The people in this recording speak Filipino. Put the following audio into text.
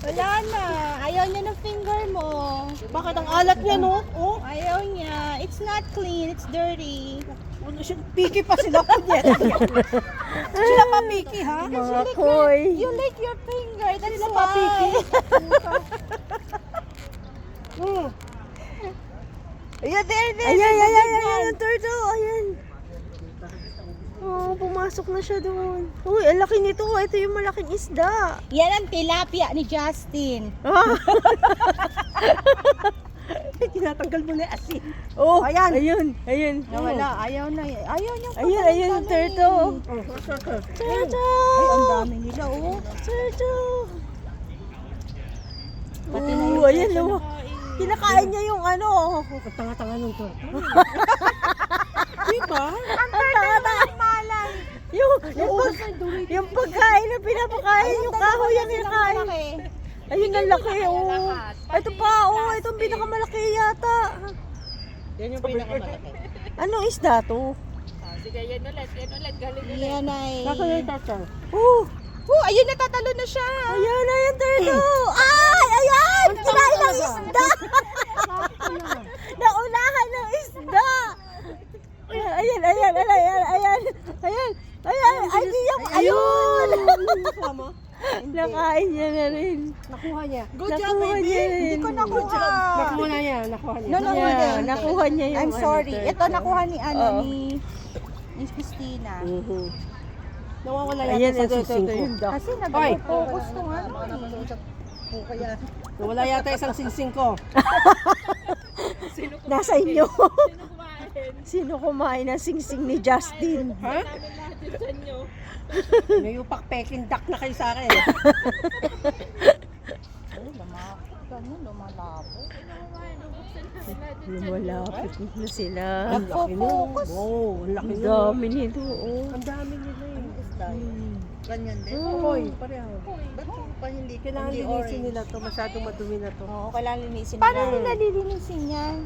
Wala na. Ayaw niya ng finger mo. Bakit ang alat niya, no? Oh, Ayaw niya. It's not clean. It's dirty. piki pa sila po yan. Sila pa piki, ha? Mga koy. You lick your finger. That's Sila pa piki. why. Ayan, there. Ayan, yung turtle. Ayan. Oh, pumasok na siya doon. Uy, ang laki nito. Ito yung malaking isda. Yan ang tilapia ni Justin. Ah. Tinatanggal mo na yung asin. Oh, Ayan. Ayun. Nawala. Ayaw na. Ayaw niya. Ayun, yung turtle. Turtle. Ay, ang dami nila, oh. Turtle. Pati na Oh, ayan, no. Kinakain niya yung ano. Ang tanga-tanga nung to. Diba? Ang tanga ng malay. Yung pagkain na pinapakain, yung kahoy yung kinakain. Ayun, ang laki, oh. Ito pa, oh. Ito ang pinakamalaki yata. Yan yung pinakamalaki. Anong isda to? Sige, yan ulit. Galing ulit. Yan ay. Nasa yung turtle. Oh, Oh, ayun, natatalo na siya. ayan, ayan, turtle. Ay, ayan! Kinain ng isda! Naunahan ng isda! Ayan. Ayun! Tama. Nakain niya na rin. Nakuha niya. Nakuha niya rin. Hindi ko nakuha. Nakuha niya. No, no, Yeah, no. nakuha niya yung I'm sorry. ano, Ito nakuha ni Oo. ni Christina. Nawawala yata Ayan, sa ito sising ko. yung duck. Kasi Hoy. nag-focus tong ano eh. Nawala yata isang singsing ko. Nasa inyo. Sino kumain ng singsing ni Justin? Ha? Namin lahat yung dyan nyo. May upak-peking duck na kayo sa akin. Lumalabo. Lumalapit na sila. Nagfo-focus. Wow, ang laki Ang nun. dami nito, oh. Ang dami nila eh. Ganyan din. Hoy, pareho. Ba't pa hindi Kailangan hindi linisin orange? nila to. Masyadong madumi na to. Oo, kailangan linisin Paano nila. nila lilinisin yan?